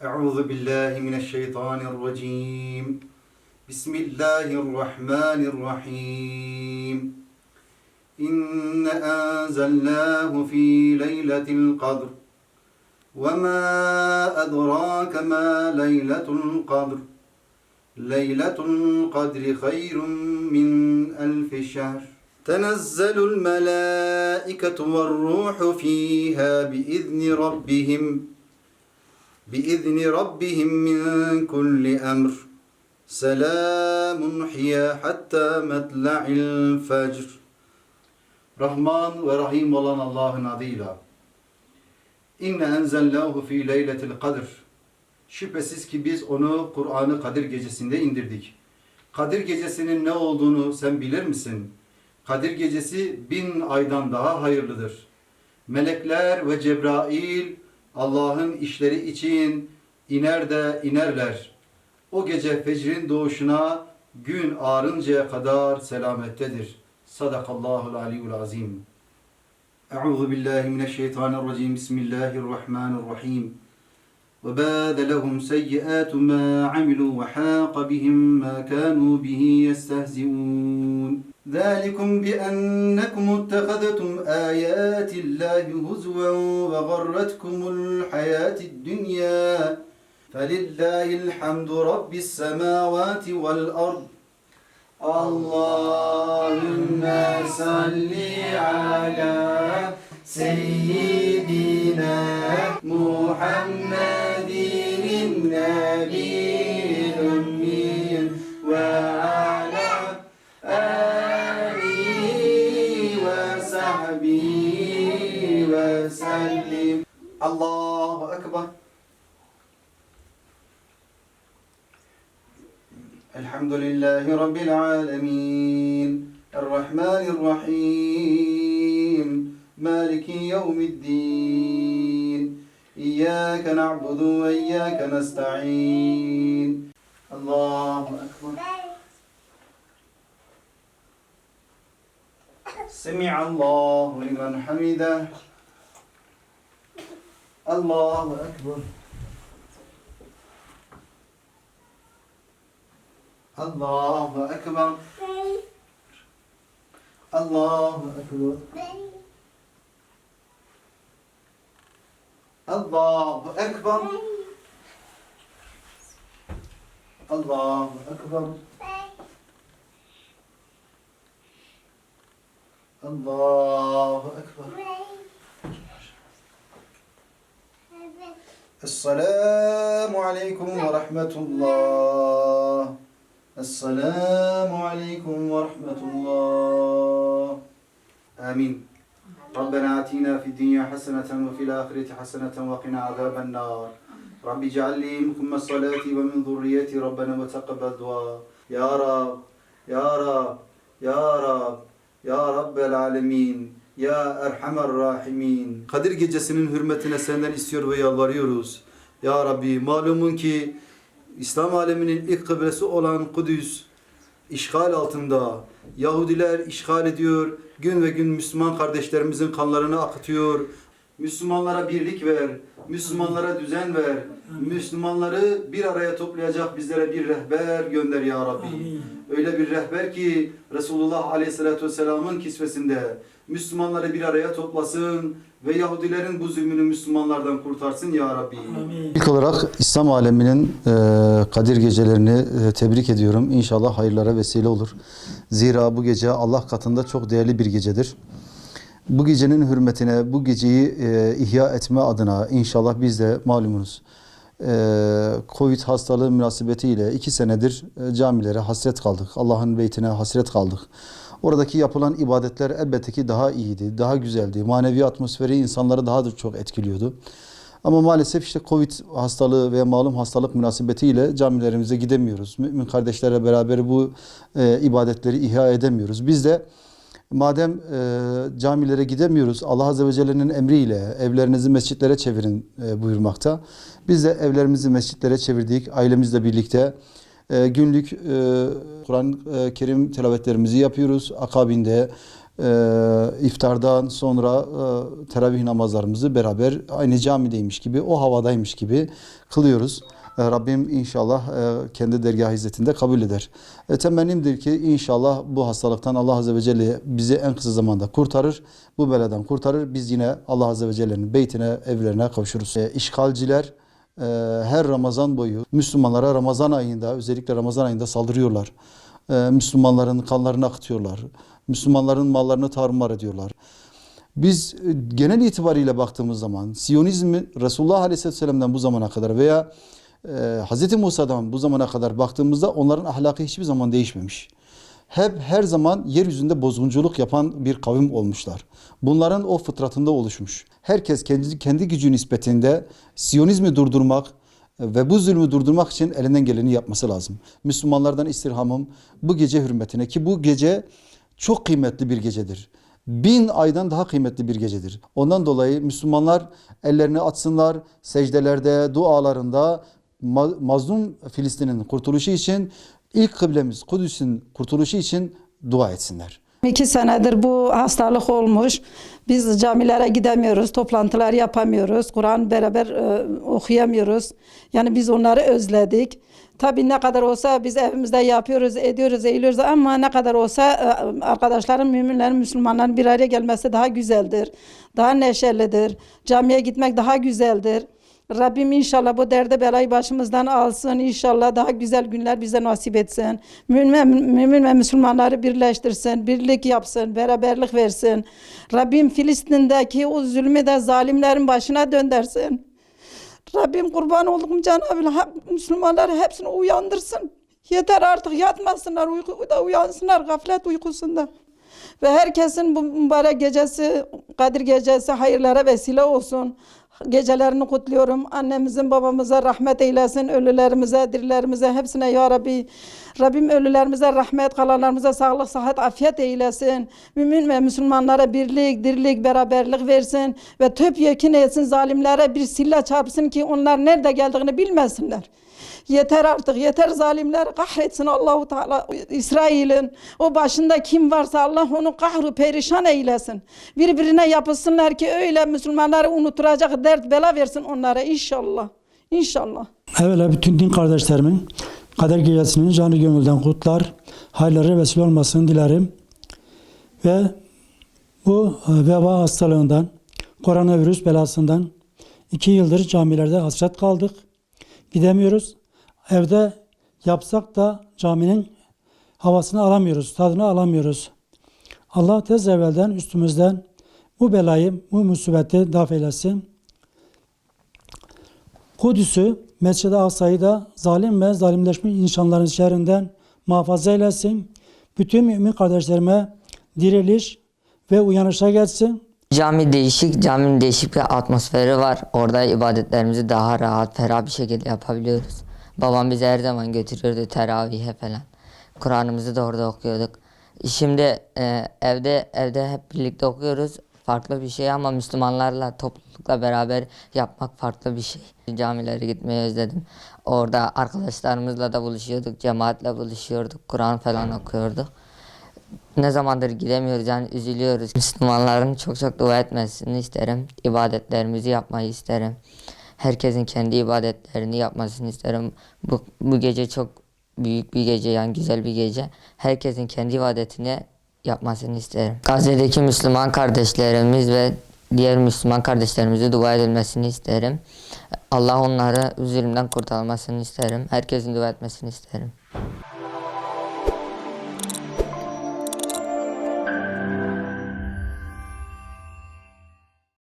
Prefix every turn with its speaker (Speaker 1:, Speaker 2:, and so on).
Speaker 1: Euzu billahi mineşşeytanirracim. Bismillahirrahmanirrahim. İnne enzelnahu fi leyletil kadr. Ve ma edrake ma leyletul kadr. Leyletul kadri hayrun min elfi şehr. Tenezzelul melâiketu ve'r-ruhu fîhâ biizni rabbihim min kulli emr. Selamun hiye hatta metla'il fecr. Rahman ve Rahim olan Allah'ın adıyla. İnne enzelnâhu fî leyletil kadr. Şüphesiz ki biz onu Kur'an-ı Kadir gecesinde indirdik. Kadir gecesinin ne olduğunu sen bilir misin? Kadir gecesi 1000 aydan daha hayırlıdır. Melekler ve Cebrail Allah'ın işleri için inerler. O gece fecrin doğuşuna gün ağarıncaya kadar selamettedir. Sadakallahul aliyyul azim. Euzu billahi mineşşeytanirracim. Bismillahirrahmanirrahim. وَبَادَ لَهُمْ سَيِّئَاتُ مَا عَمِلُوا وَحَاقَ بِهِمْ مَا كَانُوا بِهِ يَسْتَهْزِئُونَ ذَلِكُمْ بِأَنَّكُمُ اتَّخَذْتُمْ آيَاتِ اللَّهِ هُزُوًا وَغَرَّتْكُمُ الْحَيَاةُ الدُّنْيَا فَلِلَّهِ الْحَمْدُ رَبِّ السَّمَاوَاتِ وَالْأَرْضِ Allahümme salli ala seyyidina Muhammedin nebiyyil ümmiyin ve ala alihi ve sahbihi ve sellim. Allahu Ekber. Elhamdülillahi Rabbil alemin. Errahmanirrahim. Maliki yevmiddin. İyyâke na'budu ve iyyâke nesta'in. Allahu Ekber. Semi'allahu limen hamideh. Allahu Ekber. Allahu Ekber. Allahu Ekber. Allahu Ekber. Allahu Ekber. Allahu Ekber. Esselamu aleyküm ve rahmetullah. Esselamu aleyküm ve rahmetullah. Amin. Rabbena atina fid dünya haseneten ve fil ahireti haseneten ve qina azaben nar. Rabbi cealli mukimme salati ve min zurriyeti Rabbena ve teqabbel dua. Ya Rab, Ya Rab, Ya Rab, Ya Rabbel alemin, Ya Erhamer rahimin. Kadir gecesinin hürmetine senden istiyor ve yalvarıyoruz. Ya Rabbi, malumun ki İslam aleminin ilk kıblesi olan Kudüs işgal altında. Yahudiler işgal ediyor. Gün ve gün Müslüman kardeşlerimizin kanlarını akıtıyor. Müslümanlara birlik ver. Müslümanlara düzen ver. Müslümanları bir araya toplayacak bizlere bir rehber gönder ya Rabbi. Öyle bir rehber ki Resulullah Aleyhisselatü Vesselam'ın kisvesinde Müslümanları bir araya toplasın ve Yahudilerin bu zulmünü Müslümanlardan kurtarsın ya Rabbi. Amin. İlk olarak İslam aleminin Kadir gecelerini tebrik ediyorum. İnşallah hayırlara vesile olur. Zira bu gece Allah katında çok değerli bir gecedir. Bu gecenin hürmetine, bu geceyi ihya etme adına inşallah biz de malumunuz Covid hastalığı münasebetiyle 2 senedir camilere hasret kaldık. Allah'ın beytine hasret kaldık. Oradaki yapılan ibadetler elbette ki daha iyiydi, daha güzeldi. Manevi atmosferi insanları daha da çok etkiliyordu. Ama maalesef işte Covid hastalığı ve malum hastalık münasebetiyle camilerimize gidemiyoruz. Mümin kardeşlerle beraber bu ibadetleri ihya edemiyoruz. Biz de madem camilere gidemiyoruz, Allah Azze ve Celle'nin emriyle evlerinizi mescitlere çevirin buyurmakta. Biz de evlerimizi mescitlere çevirdik, ailemizle birlikte. Günlük Kur'an-ı Kerim tilavetlerimizi yapıyoruz. Akabinde iftardan sonra teravih namazlarımızı beraber aynı camideymiş gibi, o havadaymış gibi kılıyoruz. Rabbim inşallah kendi dergâh izzetinde kabul eder. Temennimdir ki inşallah bu hastalıktan Allah Azze ve Celle bizi en kısa zamanda kurtarır. Bu beladan kurtarır. Biz yine Allah Azze ve Celle'nin beytine, evlerine kavuşuruz. İşgalciler her Ramazan boyu Müslümanlara Ramazan ayında, özellikle Ramazan ayında saldırıyorlar. Müslümanların kanlarını akıtıyorlar. Müslümanların mallarını tarumar ediyorlar. Biz genel itibariyle baktığımız zaman Siyonizmi Resulullah Aleyhisselam'dan bu zamana kadar veya Hz. Musa'dan bu zamana kadar baktığımızda onların ahlakı hiçbir zaman değişmemiş. Hep her zaman yeryüzünde bozgunculuk yapan bir kavim olmuşlar. Bunların o fıtratında oluşmuş. Herkes kendi gücü nispetinde Siyonizmi durdurmak ve bu zulmü durdurmak için elinden geleni yapması lazım. Müslümanlardan istirhamım bu gece hürmetine, ki bu gece çok kıymetli bir gecedir. 1000 aydan daha kıymetli bir gecedir. Ondan dolayı Müslümanlar ellerini atsınlar, secdelerde, dualarında mazlum Filistin'in kurtuluşu için, ilk kıblemiz Kudüs'ün kurtuluşu için dua etsinler.
Speaker 2: 2 senedir bu hastalık olmuş. Biz camilere gidemiyoruz, toplantılar yapamıyoruz, Kur'an beraber okuyamıyoruz. Yani biz onları özledik. Tabii ne kadar olsa biz evimizde yapıyoruz, ediyoruz, eğiliyoruz ama ne kadar olsa arkadaşların, müminlerin, Müslümanların bir araya gelmesi daha güzeldir. Daha neşelidir. Camiye gitmek daha güzeldir. Rabbim inşallah bu derde belayı başımızdan alsın. İnşallah daha güzel günler bize nasip etsin. Mümin ve Müslümanları birleştirsin, birlik yapsın, beraberlik versin. Rabbim Filistin'deki o zulmü de zalimlerin başına döndürsün. Rabbim kurban olduğum Cenab-ı Hak Müslümanları hepsini uyandırsın. Yeter artık, yatmasınlar, uykuda uyansınlar, gaflet uykusunda. Ve herkesin bu mübarek gecesi, Kadir gecesi hayırlara vesile olsun. Gecelerini kutluyorum. Annemizin, babamıza rahmet eylesin. Ölülerimize, dirilerimize, hepsine ya Rabbi. Rabbim ölülerimize rahmet, kalanlarımıza sağlık, sıhhat, afiyet eylesin. Mümin ve Müslümanlara birlik, dirlik, beraberlik versin. Ve topyekun etsin, zalimlere bir sille çarpsın ki onlar nerede geldiğini bilmesinler. Yeter artık, yeter, zalimler kahretsin Allahu Teala. İsrail'in o başında kim varsa Allah onu kahru perişan eylesin. Birbirine yapılsınlar ki öyle Müslümanları unutturacak dert bela versin onlara inşallah. İnşallah.
Speaker 3: Evvela bütün din kardeşlerimin Kadir Gecesi'nin canı gönülden kutlar, hayırlara vesile olmasını dilerim. Ve bu veba hastalığından, koronavirüs belasından 2 yıldır camilerde hasret kaldık. Gidemiyoruz. Evde yapsak da caminin havasını alamıyoruz, tadını alamıyoruz. Allah tez evvelden üstümüzden bu belayı, bu musibeti daf eylesin. Kudüs'ü, Mescid-i Aksa'yı da zalim ve zalimleşmiş insanların şerrinden muhafaza eylesin. Bütün mümin kardeşlerime diriliş ve uyanışa gelsin.
Speaker 4: Cami değişik, caminin değişik bir atmosferi var. Orada ibadetlerimizi daha rahat, ferah bir şekilde yapabiliyoruz. Babam bizi her zaman götürüyordu teravihe falan. Kur'an'ımızı da orada okuyorduk. Şimdi evde hep birlikte okuyoruz. Farklı bir şey ama Müslümanlarla, toplulukla beraber yapmak farklı bir şey. Camilere gitmeyi özledim. Orada arkadaşlarımızla da buluşuyorduk, cemaatle buluşuyorduk, Kur'an falan okuyorduk. Ne zamandır gidemiyoruz, yani üzülüyoruz. Müslümanların çok dua etmesini isterim. İbadetlerimizi yapmayı isterim. Herkesin kendi ibadetlerini yapmasını isterim. Bu gece çok büyük bir gece, yani güzel bir gece. Herkesin kendi ibadetini yapmasını isterim. Gazze'deki Müslüman kardeşlerimiz ve diğer Müslüman kardeşlerimize dua edilmesini isterim. Allah onları zulümden kurtarmasını isterim. Herkesin dua etmesini isterim.